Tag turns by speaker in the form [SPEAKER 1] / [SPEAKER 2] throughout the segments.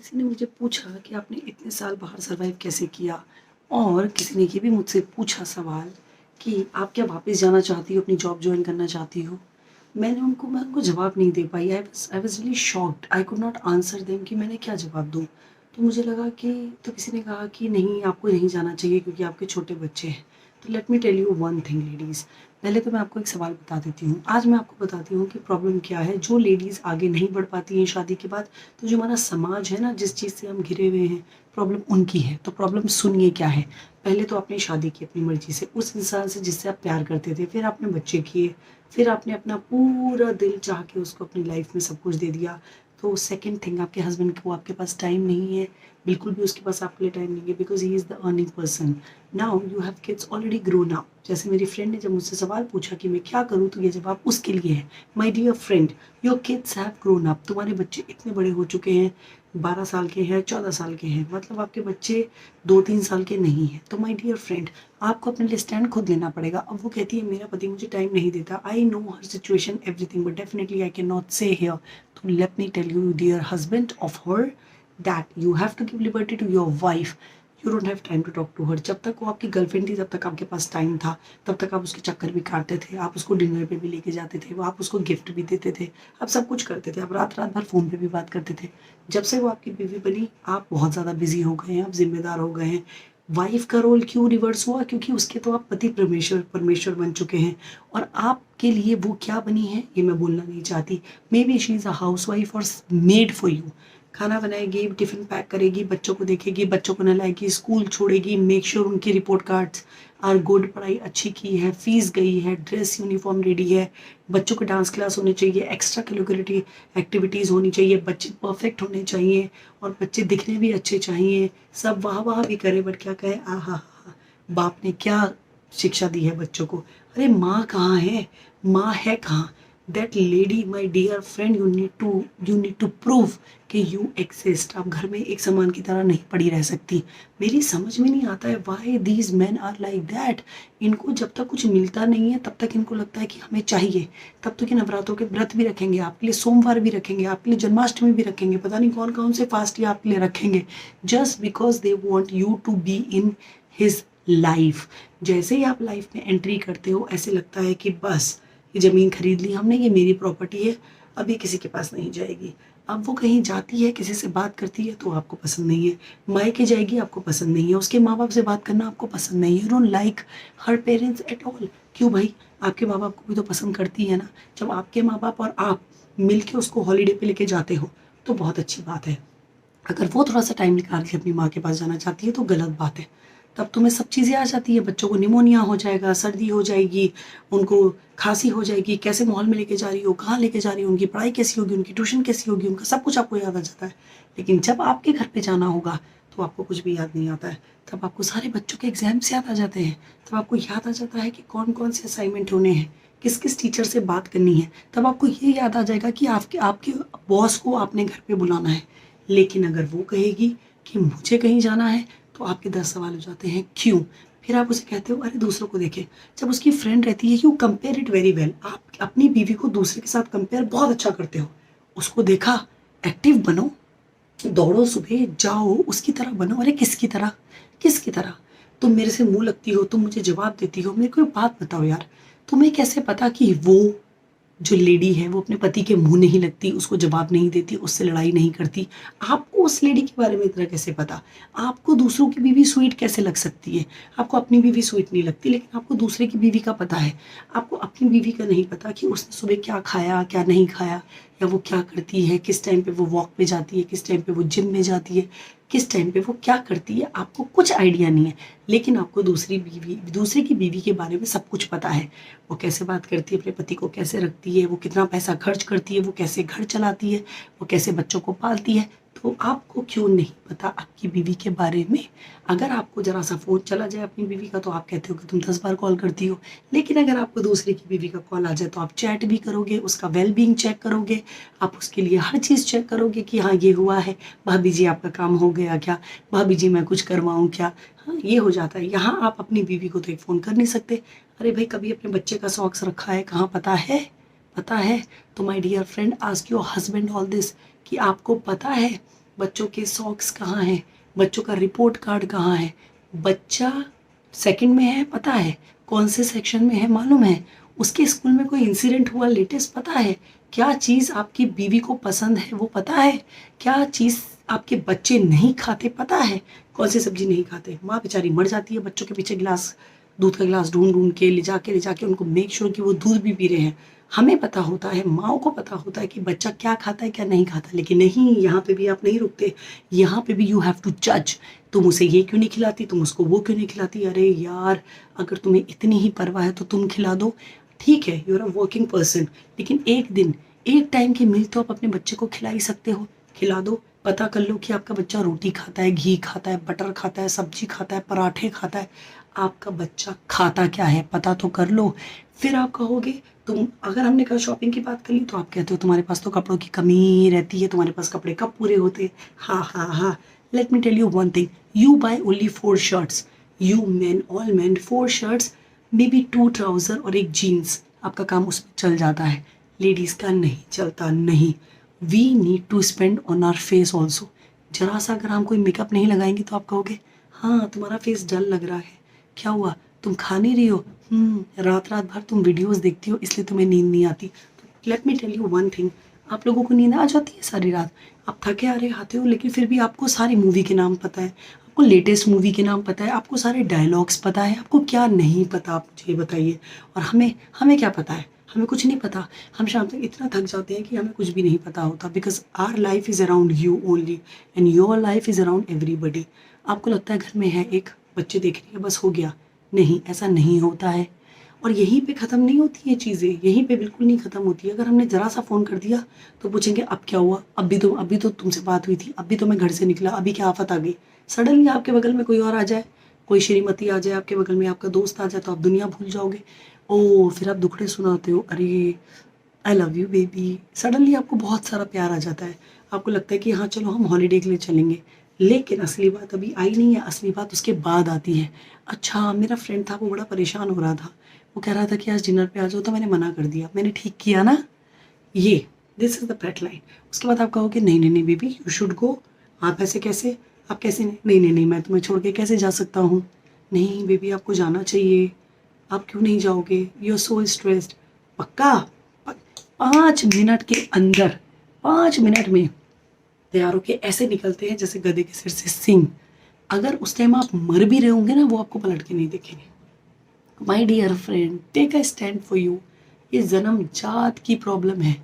[SPEAKER 1] किसी ने मुझे पूछा कि आपने इतने साल बाहर सर्वाइव कैसे किया, और किसी ने ये भी मुझसे पूछा सवाल कि आप क्या वापस जाना चाहती हो, अपनी जॉब ज्वाइन करना चाहती हो। मैं उनको जवाब नहीं दे पाई। I was really shocked, I could not answer them कि मैंने क्या जवाब दूँ। तो मुझे लगा कि तो किसी ने कहा कि नहीं, आपको नहीं जाना चाहिए क्योंकि आपके छोटे बच्चे हैं। तो let me tell you one thing ladies, पहले तो मैं आपको एक सवाल बता देती हूँ। आज मैं आपको बताती हूँ कि प्रॉब्लम क्या है जो लेडीज़ आगे नहीं बढ़ पाती हैं शादी के बाद। तो जो हमारा समाज है ना, जिस चीज़ से हम घिरे हुए हैं, प्रॉब्लम उनकी है। तो प्रॉब्लम सुनिए क्या है। पहले तो आपने शादी की अपनी मर्जी से उस इंसान से जिससे आप प्यार करते थे, फिर आपने बच्चे किए, फिर आपने अपना पूरा दिल चाह के उसको अपनी लाइफ में सब कुछ दे दिया। तो सेकंड थिंग, आपके हस्बैंड को आपके पास टाइम नहीं है, बिल्कुल भी उसके पास आपके लिए टाइम नहीं है, because he is the earning person. Now you have kids already grown up. जैसे मेरी फ्रेंड ने जब मुझसे सवाल पूछा कि मैं क्या करूँ, तो ये जवाब उसके लिए है। My dear friend, your kids have grown up. तुम्हारे बच्चे इतने बड़े हो चुके हैं, 12 साल के हैं, 14 साल के हैं, मतलब आपके बच्चे 2-3 साल के नहीं हैं। तो माई डियर फ्रेंड, आपको अपने लिए स्टैंड खुद लेना पड़ेगा। अब वो कहती है मेरा पति मुझे टाइम नहीं देता। I know her situation everything, but definitely I can not say here. तो let me tell you dear husband of her, that you have to give liberty to your wife. You don't have time to talk to her. जब तक वो आपकी girlfriend थी तब तक आपके पास time था, तब तक आप उसके चक्कर भी काटते थे, आप उसको डिनर पे भी लेके जाते थे, वो आप उसको गिफ्ट भी देते थे, आप सब कुछ करते थे, आप रात रात भर फ़ोन पे भी बात करते थे। जब से वो आपकी बीवी बनी, आप बहुत ज़्यादा बिजी हो गए हैं, आप जिम्मेदार हो गए हैं। वाइफ का रोल क्यों रिवर्स हुआ? क्योंकि उसके तो आप पति परमेश्वर परमेश्वर बन चुके हैं, और आपके लिए वो क्या बनी है ये मैं बोलना नहीं चाहती। May be she is a house wife और मेड फॉर यू। खाना बनाएगी, टिफ़िन पैक करेगी, बच्चों को देखेगी, बच्चों को नहलाएगी, स्कूल छोड़ेगी, मेक श्योर उनकी रिपोर्ट कार्ड्स आर गुड, पढ़ाई अच्छी की है, फीस गई है, ड्रेस यूनिफॉर्म रेडी है, बच्चों को डांस क्लास होने चाहिए, एक्स्ट्रा करिकुलर एक्टिविटीज़ होनी चाहिए, बच्चे परफेक्ट होने चाहिए, और बच्चे दिखने भी अच्छे चाहिए। सब वाह वाह भी करे, बट क्या कहे, आहा, बाप ने क्या शिक्षा दी है बच्चों को। अरे माँ कहाँ है, माँ है कहाँ? That lady, my dear friend, you need to prove कि यू एग्जिस्ट। आप घर में एक सामान की तरह नहीं पड़ी रह सकती। मेरी समझ में नहीं आता है why these man are like that. इनको जब तक कुछ मिलता नहीं है तब तक इनको लगता है कि हमें चाहिए। तब तक इन नवरात्रों के व्रत भी रखेंगे, आपके लिए सोमवार भी रखेंगे, आपके लिए जन्माष्टमी भी रखेंगे, पता नहीं कौन कौन से फास्ट ये आपके लिए रखेंगे, just because they want you to be in his life. जैसे ही आप लाइफ में एंट्री करते हो, ऐसे लगता है कि बस ये ज़मीन खरीद ली हमने, ये मेरी प्रॉपर्टी है, अब ये किसी के पास नहीं जाएगी। अब वो कहीं जाती है, किसी से बात करती है तो आपको पसंद नहीं है, मायके जाएगी आपको पसंद नहीं है, उसके माँ बाप से बात करना आपको पसंद नहीं है, you don't like her parents at all. क्यों भाई, आपके माँ बाप को भी तो पसंद करती है ना। जब आपके माँ बाप और आप मिल के उसको हॉलीडे पे लेके जाते हो तो बहुत अच्छी बात है। अगर वो थोड़ा सा टाइम निकाल के अपनी माँ के पास जाना चाहती है तो गलत बात है। तब तुम्हें सब चीज़ें आ जाती है, बच्चों को निमोनिया हो जाएगा, सर्दी हो जाएगी, उनको खांसी हो जाएगी, कैसे माहौल में लेके जा रही हो, कहाँ लेके जा रही हो, उनकी पढ़ाई कैसी होगी, उनकी ट्यूशन कैसी होगी, उनका सब कुछ आपको याद आ जाता है। लेकिन जब आपके घर पे जाना होगा तो आपको कुछ भी याद नहीं आता है। तब आपको सारे बच्चों के एग्जाम्स याद आ जाते हैं, तब आपको याद आ जाता है कि कौन कौन से असाइनमेंट होने हैं, किस किस टीचर से बात करनी है। तब आपको ये याद आ जाएगा कि आपके आपके बॉस को आपने घर पे बुलाना है। लेकिन अगर वो कहेगी कि मुझे कहीं जाना है, तो आपके 10 सवाल हो जाते हैं, क्यों? फिर आप उसे कहते हो अरे दूसरों को देखे। जब उसकी फ्रेंड रहती है, you compare it very well. आप अपनी बीवी को दूसरे के साथ कंपेयर बहुत अच्छा करते हो। उसको देखा, एक्टिव बनो, दौड़ो, सुबह जाओ, उसकी तरह बनो। अरे किसकी तरह, किसकी तरह? तुम मेरे से मुंह लगती हो, तुम मुझे जवाब देती हो। मेरे को एक बात बताओ यार, तुम्हें कैसे पता कि वो जो लेडी है वो अपने पति के मुंह नहीं लगती, उसको जवाब नहीं देती, उससे लड़ाई नहीं करती? आपको उस लेडी के बारे में इतना कैसे पता? आपको दूसरों की बीवी स्वीट कैसे लग सकती है? आपको अपनी बीवी स्वीट नहीं लगती, लेकिन आपको दूसरे की बीवी का पता है। आपको अपनी बीवी का नहीं पता कि उसने सुबह क्या खाया, क्या नहीं खाया, या वो क्या करती है, किस टाइम पे वो वॉक पे जाती है, किस टाइम पे वो जिम में जाती है, किस टाइम पे वो क्या करती है। आपको कुछ आइडिया नहीं है, लेकिन आपको दूसरे की बीवी के बारे में सब कुछ पता है। वो कैसे बात करती है, अपने पति को कैसे रखती है, वो कितना पैसा खर्च करती है, वो कैसे घर चलाती है, वो कैसे बच्चों को पालती है। तो आपको क्यों नहीं पता आपकी बीवी के बारे में? अगर आपको ज़रा सा फ़ोन चला जाए अपनी बीवी का तो आप कहते हो कि तुम 10 बार कॉल करती हो। लेकिन अगर आपको दूसरे की बीवी का कॉल आ जाए तो आप चैट भी करोगे, उसका वेल बीइंग चेक करोगे, आप उसके लिए हर चीज़ चेक करोगे कि हाँ ये हुआ है, भाभी जी आपका काम हो गया क्या, भाभी जी मैं कुछ करवाऊँ क्या। हाँ, ये हो जाता है। यहाँ आप अपनी बीवी को तो एक फ़ोन कर नहीं सकते। अरे भाई, कभी अपने बच्चे का सॉक्स रखा है कहाँ, पता है? पता है? तो my dear friend, ask your husband all this, कि आपको पता है बच्चों के सॉक्स कहाँ हैं, बच्चों का रिपोर्ट कार्ड कहाँ है, बच्चा सेकंड में है पता है, कौन से सेक्शन में है मालूम है, उसके स्कूल में कोई इंसिडेंट हुआ लेटेस्ट पता है, क्या चीज़ आपकी बीवी को पसंद है वो पता है, क्या चीज़ आपके बच्चे नहीं खाते पता है, कौन सी सब्जी नहीं खाते। माँ बेचारी मर जाती है बच्चों के पीछे गिलास, दूध का गिलास ढूंढ ढूंढ के ले जाके उनको मेक श्योर कि वो दूध भी पी रहे हैं। हमें पता होता है, माओ को पता होता है कि बच्चा क्या खाता है क्या नहीं खाता, लेकिन नहीं, यहाँ पे भी आप नहीं रुकते, यहाँ पे भी यू हैव टू जज। तुम उसे ये क्यों नहीं खिलाती, तुम उसको वो क्यों नहीं खिलाती, अरे यार अगर तुम्हें इतनी ही परवाह है तो तुम खिला दो, ठीक है, you are a working person, लेकिन एक दिन एक टाइम की मील तो आप अपने बच्चे को खिला ही सकते हो, खिला दो। पता कर लो कि आपका बच्चा रोटी खाता है, घी खाता है, बटर खाता है, सब्जी खाता है, पराठे खाता है, आपका बच्चा खाता क्या है पता तो कर लो। फिर आप कहोगे, तुम अगर हमने कल शॉपिंग की बात कर ली तो आप कहते हो तुम्हारे पास तो कपड़ों की कमी रहती है, तुम्हारे पास कपड़े कब पूरे होते। हाँ हाँ हाँ, let me tell you one thing, you buy only 4 shirts, you man all man 4 shirts, maybe 2 trouser और एक जीन्स, आपका काम उसमें चल जाता है। लेडीज़ का नहीं चलता, नहीं, we need to spend on our face also. जरा सा अगर हम कोई मेकअप नहीं लगाएंगे तो आप कहोगे हाँ तुम्हारा फेस डल लग रहा है, क्या हुआ, तुम खा नहीं रही हो, रात रात भर तुम वीडियोस देखती हो इसलिए तुम्हें नींद नहीं आती। तो let me tell you one thing, आप लोगों को नींद आ जाती है सारी रात, आप थके आ रहे आते हो, लेकिन फिर भी आपको सारी मूवी के नाम पता है, आपको लेटेस्ट मूवी के नाम पता है, आपको सारे डायलॉग्स पता है, आपको क्या नहीं पता आप मुझे ये बताइए। और हमें हमें क्या पता है, हमें कुछ नहीं पता। हम शाम तक इतना थक जाते हैं कि हमें कुछ भी नहीं पता होता, because our life is around you only and your life is around everybody. आपको लगता है घर में है एक, बच्चे देख रही है बस हो गया, नहीं, ऐसा नहीं होता है। और यहीं पे ख़त्म नहीं होती ये चीज़ें, यहीं पे बिल्कुल नहीं ख़त्म होती है। अगर हमने ज़रा सा फ़ोन कर दिया तो पूछेंगे अब क्या हुआ, अभी तो तुमसे बात हुई थी, अभी तो मैं घर से निकला, अभी क्या आफत आ गई। सडनली आपके बगल में कोई और आ जाए, कोई श्रीमती आ जाए आपके बगल में, आपका दोस्त आ जाए, तो आप दुनिया भूल जाओगे। ओ फिर आप दुखड़े सुनाते हो, अरे I love you baby, suddenly आपको बहुत सारा प्यार आ जाता है, आपको लगता है कि हाँ चलो हम हॉलीडे के लिए चलेंगे। लेकिन असली बात अभी आई नहीं है, असली बात उसके बाद आती है। अच्छा मेरा फ्रेंड था, वो बड़ा परेशान हो रहा था, वो कह रहा था कि आज डिनर पे आ जाओ, तो मैंने मना कर दिया, मैंने ठीक किया ना, ये this is the parade line. उसके बाद आप कहोगे नहीं नहीं नहीं बेबी यू शुड गो, आप ऐसे कैसे, आप कैसे, नहीं नहीं नहीं मैं तुम्हें छोड़ के कैसे जा सकता हूँ, नहीं बेबी आपको जाना चाहिए, आप क्यों नहीं जाओगे, यू आर सो स्ट्रेस्ड। पक्का 5 मिनट के अंदर, 5 मिनट में तैयार होके ऐसे निकलते हैं जैसे गधे के सिर से सींग। अगर उस टाइम आप मर भी रहे होंगे ना, वो आपको पलट के नहीं देखेंगे। My dear friend take a stand for you, ये जन्म जात की प्रॉब्लम है।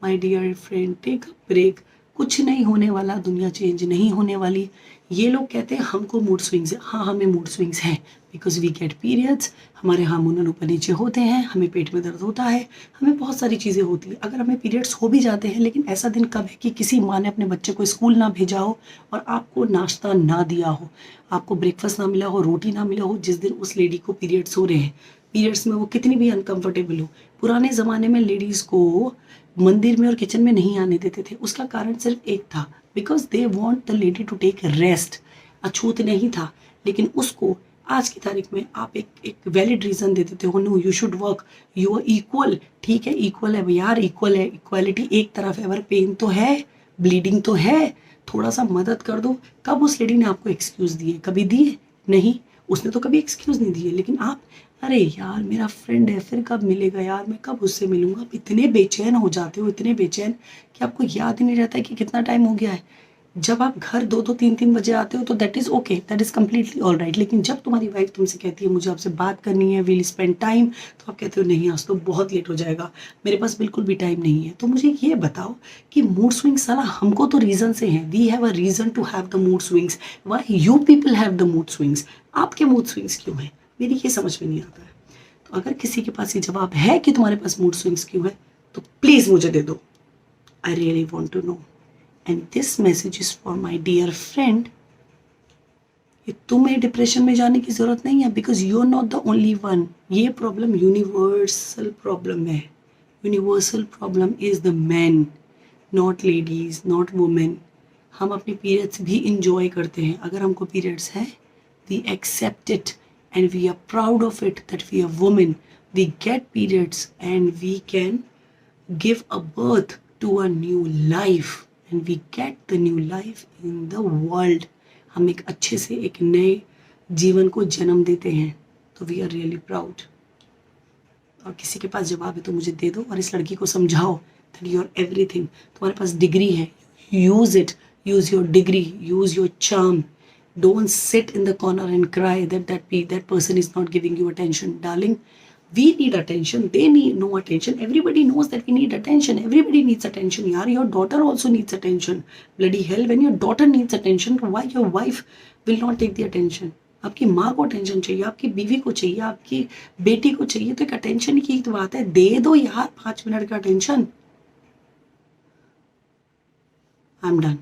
[SPEAKER 1] My dear friend take a break, कुछ नहीं होने वाला, दुनिया चेंज नहीं होने वाली। ये लोग कहते हैं हमको मूड स्विंग्स है, हाँ हमें मूड स्विंग्स हैं, बिकॉज वी गेट पीरियड्स, हमारे हार्मोन ऊपर नीचे होते हैं, हमें पेट में दर्द होता है, हमें बहुत सारी चीज़ें होती हैं। अगर हमें पीरियड्स हो भी जाते हैं, लेकिन ऐसा दिन कब है कि किसी माँ ने अपने बच्चे को स्कूल ना भेजा हो और आपको नाश्ता ना दिया हो, आपको ब्रेकफास्ट ना मिला हो, रोटी ना मिला हो, जिस दिन उस लेडी को पीरियड्स हो रहे हैं, पीरियड्स में वो कितनी भी अनकंफर्टेबल हो। पुराने ज़माने में लेडीज़ को मंदिर में और किचन में नहीं आने देते थे, उसका कारण सिर्फ एक था, because they want the lady to take rest. अछूत नहीं था, लेकिन उसको आज की तारीख में आप एक वैलिड रीज़न दे देते हो, no you should work, you are equal, ठीक है इक्वल है यार, इक्वल है, इक्वालिटी एक तरफ है, पर पेन तो है, ब्लीडिंग तो है, थोड़ा सा मदद कर दो। कब उस लेडी ने आपको एक्सक्यूज़ दिए, कभी दिए नहीं, उसने तो कभी एक्सक्यूज़ नहीं दिए। लेकिन आप, अरे यार मेरा फ्रेंड है, फिर कब मिलेगा यार, मैं कब उससे मिलूंगा, आप इतने बेचैन हो जाते हो, इतने बेचैन कि आपको याद ही नहीं रहता है कि कितना टाइम हो गया है। जब आप घर 2-2 3-3 बजे आते हो तो that is okay, that is completely all right. लेकिन जब तुम्हारी वाइफ तुमसे कहती है मुझे आपसे बात करनी है, विल स्पेंड टाइम, तो आप कहते हो नहीं आज तो बहुत लेट हो जाएगा, मेरे पास बिल्कुल भी टाइम नहीं है। तो मुझे ये बताओ कि मूड स्विंग्स साला हमको तो रीज़न से हैं, we have a reason to have the mood swings, why you people have the mood swings, आपके मूड स्विंग्स क्यों हैं, मेरी ये समझ में नहीं आता है। तो अगर किसी के पास ये जवाब है कि तुम्हारे पास मूड स्विंग्स क्यों है, तो प्लीज़ मुझे दे दो, I really want to know. And this message is for my dear friend, ये तुम्हें डिप्रेशन में जाने की ज़रूरत नहीं है, because you are not the only one. ये प्रॉब्लम यूनिवर्सल प्रॉब्लम है, universal problem is the man, not ladies, not women. हम अपने पीरियड्स भी इंजॉय करते हैं, अगर हमको पीरियड्स हैं we accept it and we are proud of it that we are women, we get periods and we can give a birth to a new life and we get the new life in the world, हम एक अच्छे से एक नए जीवन को जन्म देते हैं, तो वी आर रियली प्राउड। और किसी के पास जवाब है तो मुझे दे दो, और इस लड़की को समझाओ दैट यू आर एवरीथिंग। तुम्हारे पास डिग्री है, use it, use your degree, use your charm. Don't sit in the corner and cry that person is not giving you attention. Darling, we need attention. They need no attention. Everybody knows that we need attention. Everybody needs attention. Yaar, your daughter also needs attention. Bloody hell, when your daughter needs attention, why your wife will not take the attention? आपकी माँ को attention चाहिए, आपकी बीवी को चाहिए, आपकी बेटी को चाहिए, तो एक अटेंशन की तो बात है, दे दो यार 5 मिनट का अटेंशन। I am done.